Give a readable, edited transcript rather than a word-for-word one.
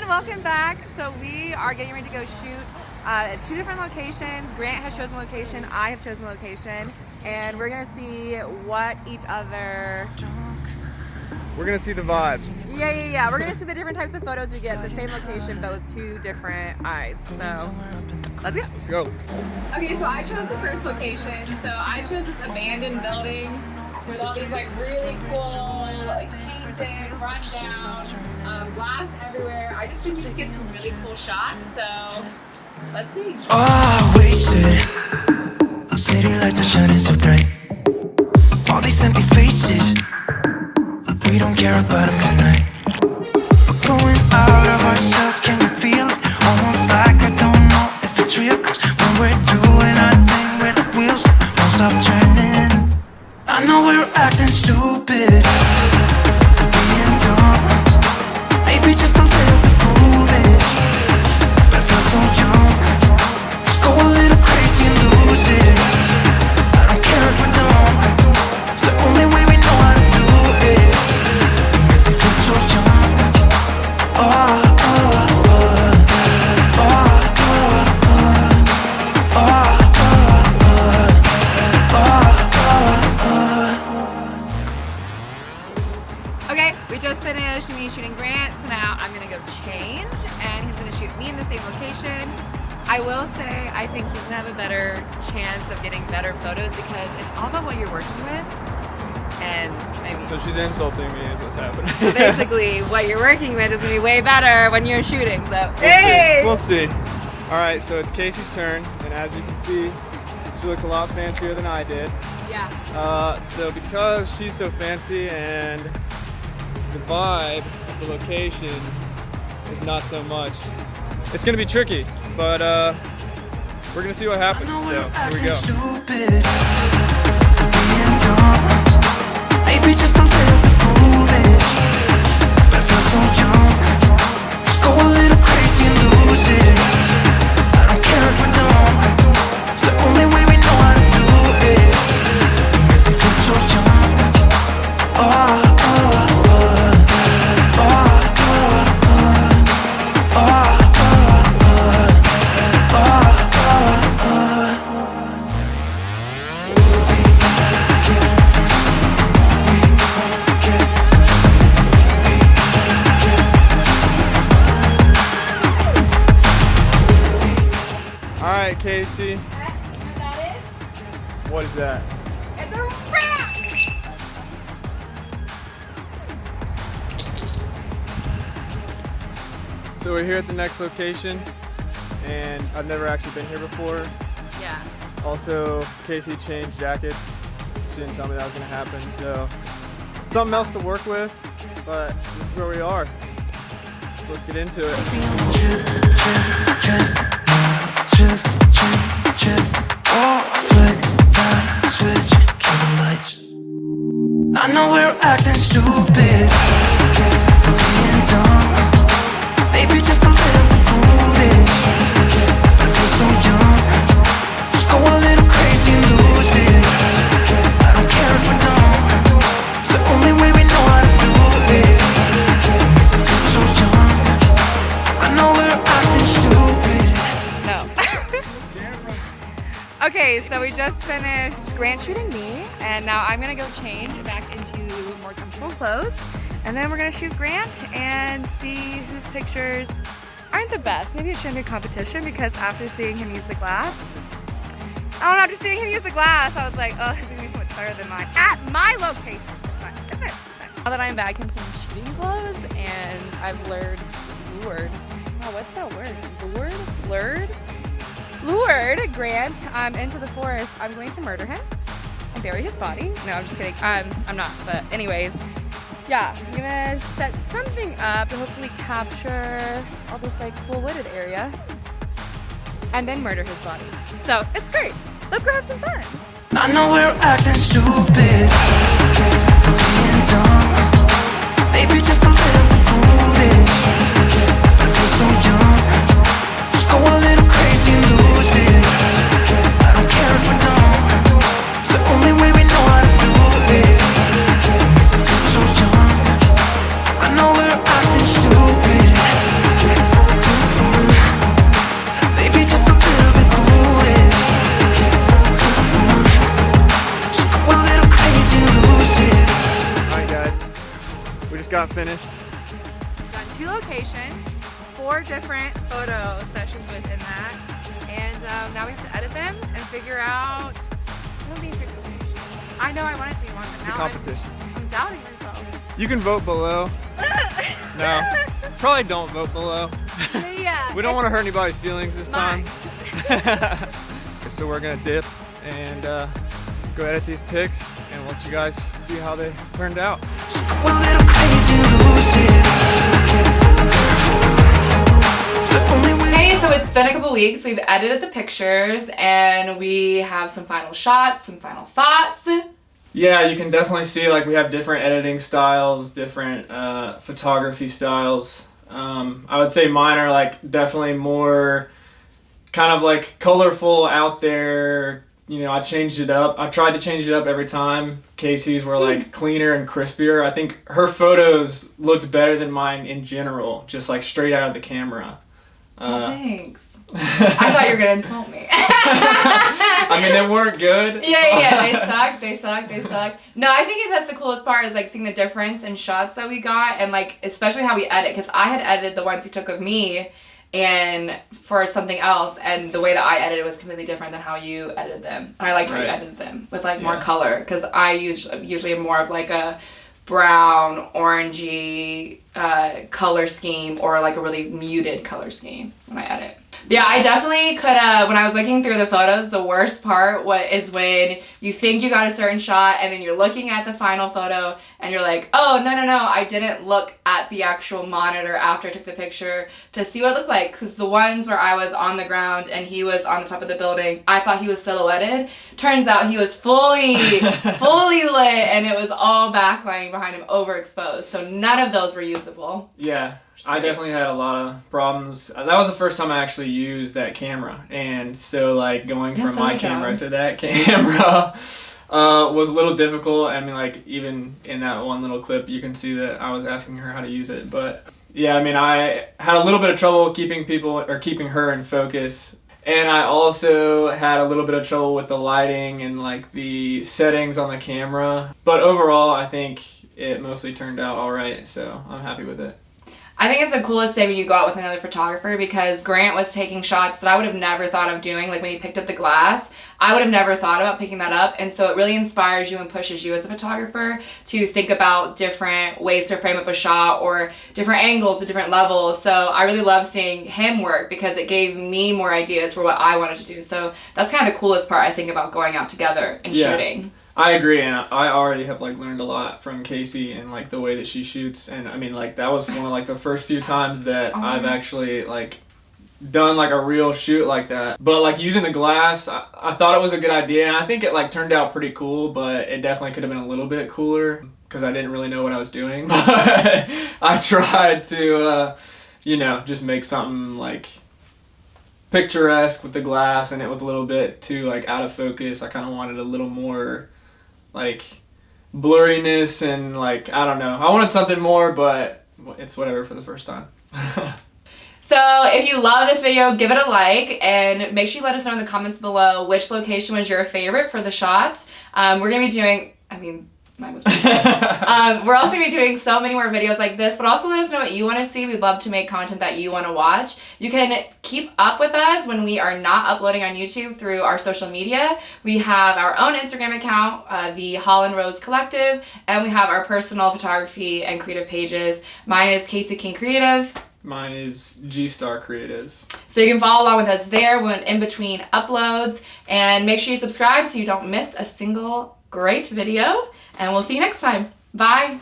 welcome back. So we are getting ready to go shoot at 2 different locations. Grant has chosen location, I have chosen location, and we're gonna see what each other... We're gonna see the vibe. Yeah. We're gonna see the different types of photos we get at the same location, but with 2 different eyes. So let's go. Let's go. Okay, so I chose the first location. So I chose this abandoned building with all these like really cool, like painted, run down, glass everywhere. I just think you can get some really cool shots. So let's see. Oh, wasted. City lights are shining so bright. All these empty faces. We don't care about them tonight. We're going out of ourselves, can you feel it? Almost like I don't know if it's real. Cause when we're doing our thing where the wheels won't stop turning. I know we're acting stupid, being dumb, maybe just a little bit foolish, but I feel so young. Let's go a little crazy and lose it. I don't care if we're dumb, it's the only way we know how to do it. Make me feel so young. Okay, we just finished me shooting Grant, so now I'm gonna go change, and he's gonna shoot me in the same location. I will say, I think he's gonna have a better chance of getting better photos because it's all about what you're working with, and maybe. So she's insulting me is what's happening. Basically, what you're working with is gonna be way better when you're shooting, so. We'll see. All right, so it's Casey's turn, and as you can see, she looks a lot fancier than I did. Yeah. So because she's so fancy and the vibe of the location is not so much, it's gonna be tricky, but we're gonna see what happens. So here we go. Stupid, being dumb, maybe just a little bit foolish, but I feel so young. Let's go a little crazy and lose it. I don't care if we're dumb, it's the only way we know how to do it. Make me feel so young. All right, Casey. You know what that is? What is that? It's a wrap! So we're here at the next location, and I've never actually been here before. Yeah. Also, Casey changed jackets. She didn't tell me that was gonna happen, so something else to work with, but this is where we are. So let's get into it. I know we're acting stupid, being dumb, maybe just a little bit foolish, but I feel so young. Let's go a little crazy and lose it. I don't care if we're dumb, it's the only way we know how to do it. Make me feel so young. I know we're acting stupid. No. Okay, so we just finished Grant shooting me, and now I'm gonna go change back into more comfortable clothes, and then we're gonna shoot Grant and see whose pictures aren't the best. Maybe it shouldn't be a competition because after seeing him use the glass, after seeing him use the glass, I was like, oh, he's gonna be so much better than mine at my location. It's fine. It's fine. It's fine. Now that I'm back in some shooting clothes and I've lured. Oh, what's that word? Lured Grant into the forest. I'm going to murder him and bury his body. No, I'm just kidding. I'm not. But anyways, yeah, I'm gonna set something up to hopefully capture all this like cool wooded area and then murder his body. So it's great. Let's go have some fun. I know we're acting stupid, being dumb, maybe just a little bit foolish, but I feel so young. Let's go a little crazy and lose it. I don't care if we're dumb, it's the only way we know how to do it. Make me feel so young. I know we're acting stupid. 2 locations, 4 different photo sessions within that, and now we have to edit them and figure out. I know I wanted to be one, but The now competition. I'm doubting myself. You can vote below. No, probably don't vote below. Yeah. We don't want to hurt anybody's feelings this time. So we're gonna dip and go edit these pics and let you guys see how they turned out. Just go a little crazy and lose it. It's the only way. Hey, so it's been a couple weeks. We've edited the pictures and we have some final shots, some final thoughts. Yeah, you can definitely see like we have different editing styles, different photography styles. I would say mine are like definitely more kind of like colorful out there. You know, I changed it up. I tried to change it up every time. Casey's were like cleaner and crispier. I think her photos looked better than mine in general, just like straight out of the camera. Thanks. I thought you were gonna insult me. I mean, they weren't good. Yeah, they suck. No, I think that's the coolest part is like seeing the difference in shots that we got and like especially how we edit, because I had edited the ones you took of me and for something else, and the way that I edited was completely different than how you edited them. And I liked how you edited them with like more color, because I usually am more of like a brown, orangey color scheme, or like a really muted color scheme when I edit. Yeah, I definitely could when I was looking through the photos, the worst part is when you think you got a certain shot and then you're looking at the final photo and you're like, oh, no, I didn't look at the actual monitor after I took the picture to see what it looked like, because the ones where I was on the ground and he was on the top of the building, I thought he was silhouetted. Turns out he was fully lit, and it was all backlining behind him, overexposed, so none of those were usable. Yeah. I definitely had a lot of problems. That was the first time I actually used that camera, and so like going from my camera to that camera was a little difficult. I mean, like even in that one little clip, you can see that I was asking her how to use it. But yeah, I mean, I had a little bit of trouble keeping her in focus, and I also had a little bit of trouble with the lighting and like the settings on the camera. But overall, I think it mostly turned out all right, so I'm happy with it. I think it's the coolest thing when you go out with another photographer, because Grant was taking shots that I would have never thought of doing. Like when he picked up the glass, I would have never thought about picking that up. And so it really inspires you and pushes you as a photographer to think about different ways to frame up a shot or different angles to different levels. So I really love seeing him work because it gave me more ideas for what I wanted to do. So that's kind of the coolest part, I think, about going out together and shooting. I agree, and I already have like learned a lot from Casey and like the way that she shoots, and I mean like that was one of like the first few times that I've actually like done like a real shoot like that. But like using the glass, I thought it was a good idea, and I think it like turned out pretty cool, but it definitely could have been a little bit cooler because I didn't really know what I was doing. But I tried to just make something like picturesque with the glass, and it was a little bit too like out of focus. I kind of wanted a little more like blurriness and like I don't know. I wanted something more, but it's whatever for the first time. So if you love this video, give it a like, and make sure you let us know in the comments below which location was your favorite for the shots. We're gonna be doing, mine was pretty good. We're also going to be doing so many more videos like this, but also let us know what you want to see. We'd love to make content that you want to watch. You can keep up with us when we are not uploading on YouTube through our social media. We have our own Instagram account, the Holland Rose Collective, and we have our personal photography and creative pages. Mine is Casey King Creative. Mine is G-Star Creative. So you can follow along with us there when in between uploads, and make sure you subscribe so you don't miss a single great video, and we'll see you next time. Bye.